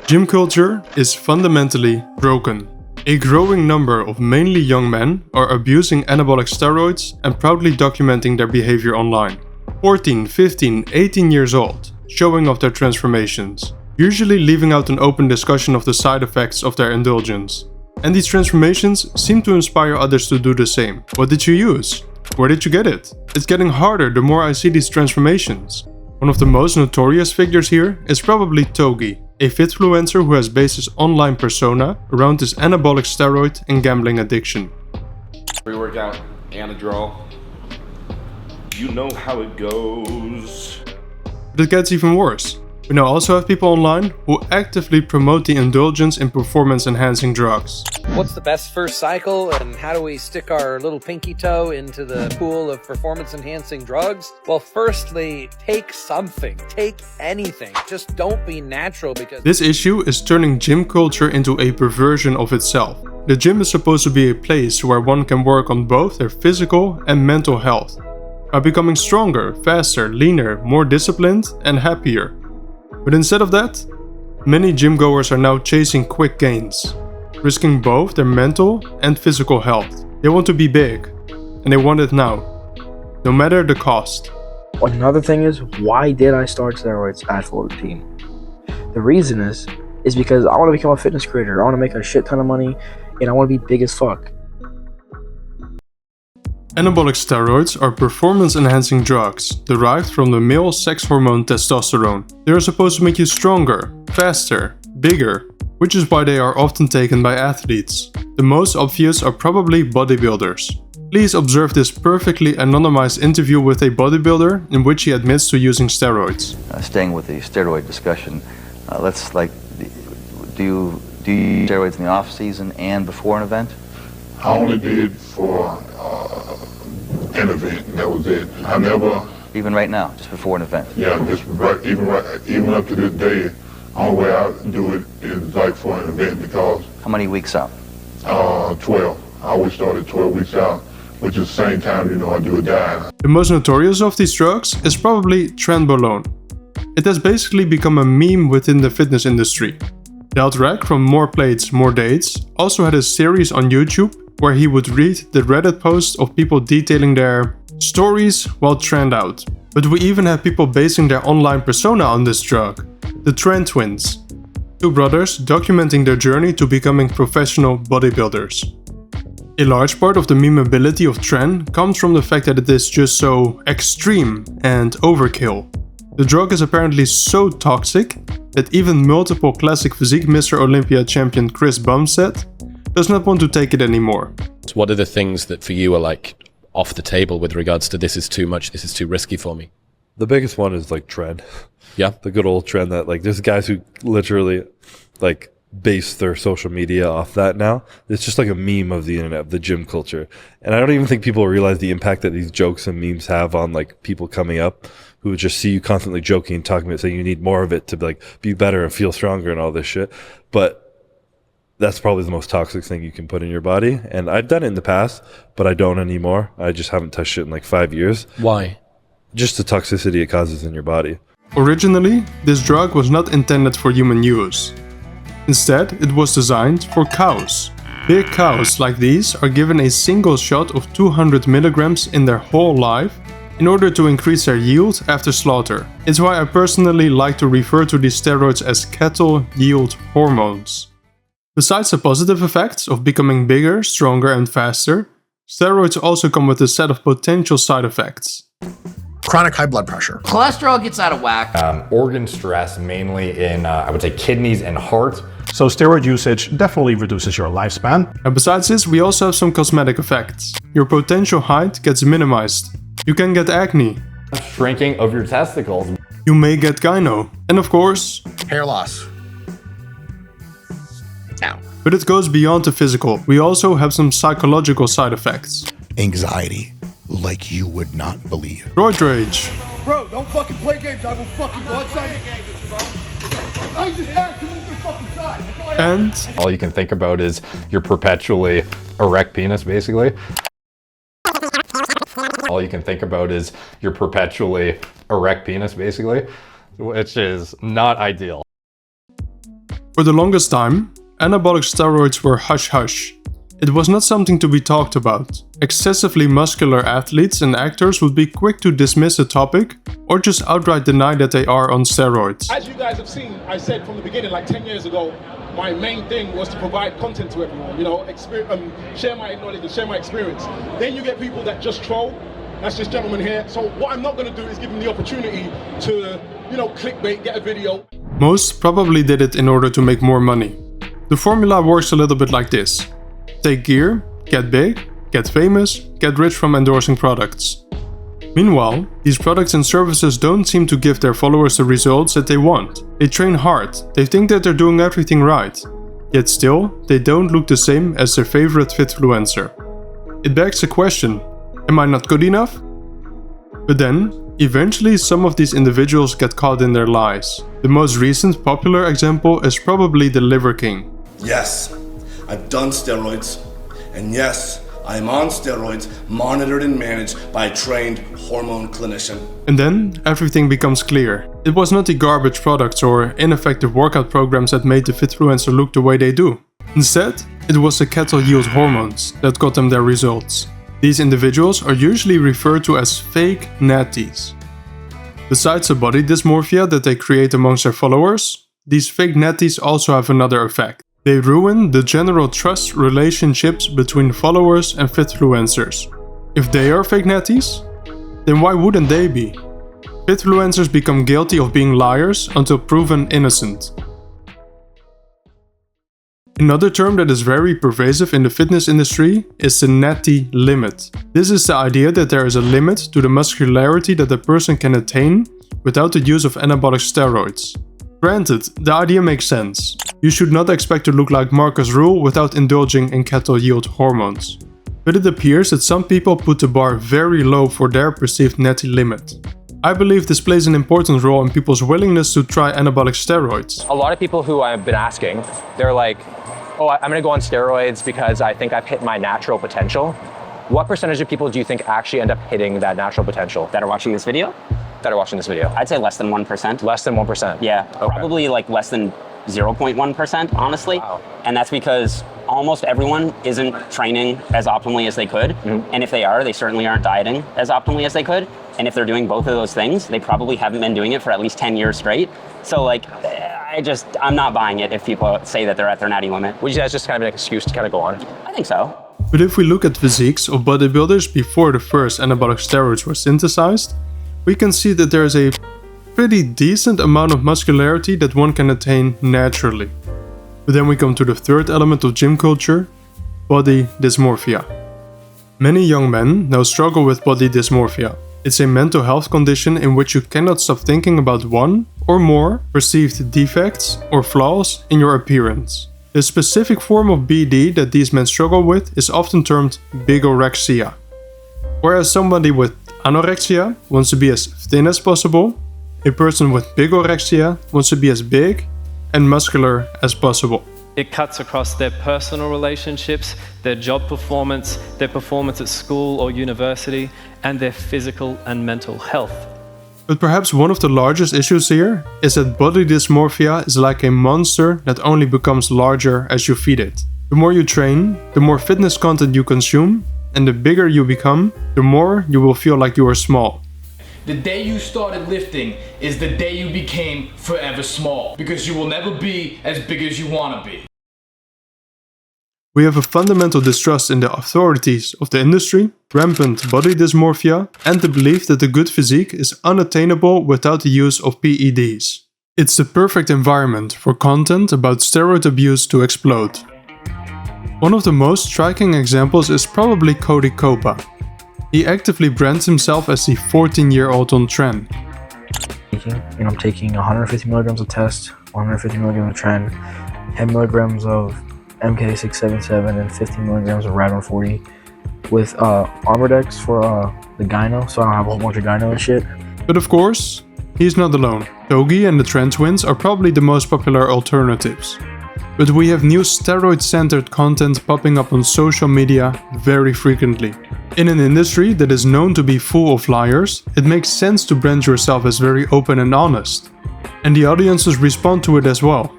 Gym culture is fundamentally broken. A growing number of mainly young men are abusing anabolic steroids and proudly documenting their behavior online. 14, 15, 18 years old, showing off their transformations, usually leaving out an open discussion of the side effects of their indulgence. And these transformations seem to inspire others to do the same. What did you use? Where did you get it? It's getting harder the more I see these transformations. One of the most notorious figures here is probably Togi, a fitfluencer who has based his online persona around his anabolic steroid and gambling addiction. Pre-workout, Anadrol. You know how it goes. But it gets even worse. We now also have people online who actively promote the indulgence in performance-enhancing drugs. What's the best first cycle, and how do we stick our little pinky toe into the pool of performance-enhancing drugs? Well, firstly, take something. Take anything. Just don't be natural, because this issue is turning gym culture into a perversion of itself. The gym is supposed to be a place where one can work on both their physical and mental health, by becoming stronger, faster, leaner, more disciplined, and happier. But instead of that, many gym goers are now chasing quick gains, risking both their mental and physical health. They want to be big, and they want it now, no matter the cost. Another thing is, why did I start steroids at 14? The reason is because I want to become a fitness creator. I want to make a shit ton of money, and I want to be big as fuck. Anabolic steroids are performance-enhancing drugs derived from the male sex hormone testosterone. They are supposed to make you stronger, faster, bigger, which is why they are often taken by athletes. The most obvious are probably bodybuilders. Please observe this perfectly anonymized interview with a bodybuilder in which he admits to using steroids. Staying with the steroid discussion, do you use steroids in the off season and before an event? I only did for an event, and that was it. I never. Even right now, just before an event. Yeah, even up to this day, only way I do it is like for an event, because. How many weeks out? 12. I always started 12 weeks out, which is the same time I do a diet. The most notorious of these drugs is probably trenbolone. It has basically become a meme within the fitness industry. Deltrek from More Plates, More Dates also had a series on YouTube where he would read the Reddit posts of people detailing their stories while trend out. But we even have people basing their online persona on this drug, the Tren Twins, two brothers documenting their journey to becoming professional bodybuilders. A large part of the memeability of Tren comes from the fact that it is just so extreme and overkill. The drug is apparently so toxic that even multiple classic physique Mr. Olympia champion Chris Bumstead does not want to take it anymore. What are the things that for you are like off the table with regards to this is too much, this is too risky for me? The biggest one is like trend. Yeah. The good old trend that like there's guys who literally like base their social media off that now. It's just like a meme of the internet, of the gym culture. And I don't even think people realize the impact that these jokes and memes have on like people coming up who would just see you constantly joking and talking about saying you need more of it to like be better and feel stronger and all this shit. But that's probably the most toxic thing you can put in your body. And I've done it in the past, but I don't anymore. I just haven't touched it in like 5 years. Why? Just the toxicity it causes in your body. Originally, this drug was not intended for human use. Instead, it was designed for cows. Big cows like these are given a single shot of 200 milligrams in their whole life in order to increase their yield after slaughter. It's why I personally like to refer to these steroids as cattle yield hormones. Besides the positive effects of becoming bigger, stronger and faster, steroids also come with a set of potential side effects. Chronic high blood pressure. Cholesterol gets out of whack. Organ stress, mainly in, I would say, kidneys and heart. So steroid usage definitely reduces your lifespan. And besides this, we also have some cosmetic effects. Your potential height gets minimized. You can get acne. Shrinking of your testicles. You may get gyno. And of course, hair loss. Ow. But it goes beyond the physical. We also have some psychological side effects. Anxiety, like you would not believe. Roid rage. Bro, don't fucking play games. I will fucking go outside. I just have to move the fucking side. And all you can think about is your perpetually erect penis, basically. All you can think about is your perpetually erect penis, basically, which is not ideal. For the longest time, anabolic steroids were hush-hush. It was not something to be talked about. Excessively muscular athletes and actors would be quick to dismiss a topic or just outright deny that they are on steroids. As you guys have seen, I said from the beginning, like 10 years ago, my main thing was to provide content to everyone, share my knowledge and share my experience. Then you get people that just troll. That's this gentleman here. So what I'm not going to do is give him the opportunity to, clickbait, get a video. Most probably did it in order to make more money. The formula works a little bit like this. Take gear, get big, get famous, get rich from endorsing products. Meanwhile, these products and services don't seem to give their followers the results that they want. They train hard, they think that they're doing everything right. Yet still, they don't look the same as their favorite fitfluencer. It begs the question, am I not good enough? But then, eventually some of these individuals get caught in their lies. The most recent popular example is probably the Liver King. Yes, I've done steroids, and yes, I am on steroids, monitored and managed by a trained hormone clinician. And then everything becomes clear. It was not the garbage products or ineffective workout programs that made the fitfluencer look the way they do. Instead, it was the cattle yield hormones that got them their results. These individuals are usually referred to as fake natties. Besides the body dysmorphia that they create amongst their followers, these fake natties also have another effect. They ruin the general trust relationships between followers and fitfluencers. If they are fake natties, then why wouldn't they be? Fitfluencers become guilty of being liars until proven innocent. Another term that is very pervasive in the fitness industry is the Natty Limit. This is the idea that there is a limit to the muscularity that a person can attain without the use of anabolic steroids. Granted, the idea makes sense. You should not expect to look like Marcus Rule without indulging in cattle yield hormones. But it appears that some people put the bar very low for their perceived Natty limit. I believe this plays an important role in people's willingness to try anabolic steroids. A lot of people who I've been asking, they're like, oh, I'm gonna go on steroids because I think I've hit my natural potential. What percentage of people do you think actually end up hitting that natural potential? That are watching this video? That are watching this video. I'd say less than 1%. Less than 1%? Yeah, okay. Probably like less than 0.1%, honestly. Wow. And that's because almost everyone isn't training as optimally as they could. Mm-hmm. And if they are, they certainly aren't dieting as optimally as they could. And if they're doing both of those things, they probably haven't been doing it for at least 10 years straight. So I'm not buying it if people say that they're at their natty limit. Would you guys just kind of an excuse to kind of go on? I think so. But if we look at physiques of bodybuilders before the first anabolic steroids were synthesized, we can see that there is a pretty decent amount of muscularity that one can attain naturally. But then we come to the third element of gym culture, body dysmorphia. Many young men now struggle with body dysmorphia. It's a mental health condition in which you cannot stop thinking about one or more perceived defects or flaws in your appearance. The specific form of BD that these men struggle with is often termed Bigorexia. Whereas somebody with anorexia wants to be as thin as possible, a person with bigorexia wants to be as big and muscular as possible. It cuts across their personal relationships, their job performance, their performance at school or university, and their physical and mental health. But perhaps one of the largest issues here is that body dysmorphia is like a monster that only becomes larger as you feed it. The more you train, the more fitness content you consume, and the bigger you become, the more you will feel like you are small. The day you started lifting is the day you became forever small, because you will never be as big as you want to be. We have a fundamental distrust in the authorities of the industry, rampant body dysmorphia, and the belief that a good physique is unattainable without the use of PEDs. It's the perfect environment for content about steroid abuse to explode. One of the most striking examples is probably Cody Copa. He actively brands himself as the 14-year-old on trend. And I'm taking 150 milligrams of test, 150 milligrams of trend, 10 milligrams of MK677, and 50 milligrams of Rad 140 with Armordex for the gyno, so I don't have a whole bunch of gyno and shit. But of course, he's not alone. Togi and the Trend Twins are probably the most popular alternatives. But we have new steroid-centered content popping up on social media very frequently. In an industry that is known to be full of liars, it makes sense to brand yourself as very open and honest. And the audiences respond to it as well.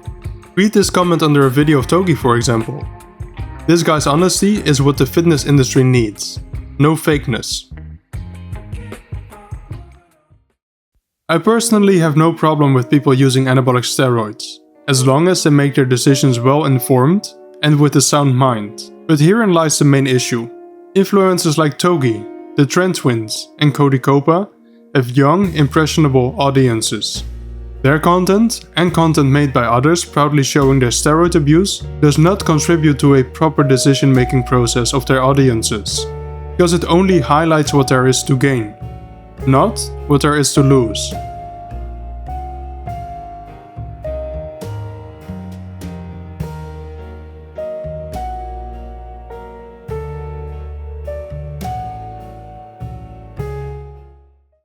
Read this comment under a video of Togi, for example. This guy's honesty is what the fitness industry needs. No fakeness. I personally have no problem with people using anabolic steroids, as long as they make their decisions well informed and with a sound mind. But herein lies the main issue. Influencers like Togi, the Trend Twins and Cody Copa have young, impressionable audiences. Their content, and content made by others proudly showing their steroid abuse, does not contribute to a proper decision-making process of their audiences, because it only highlights what there is to gain, not what there is to lose.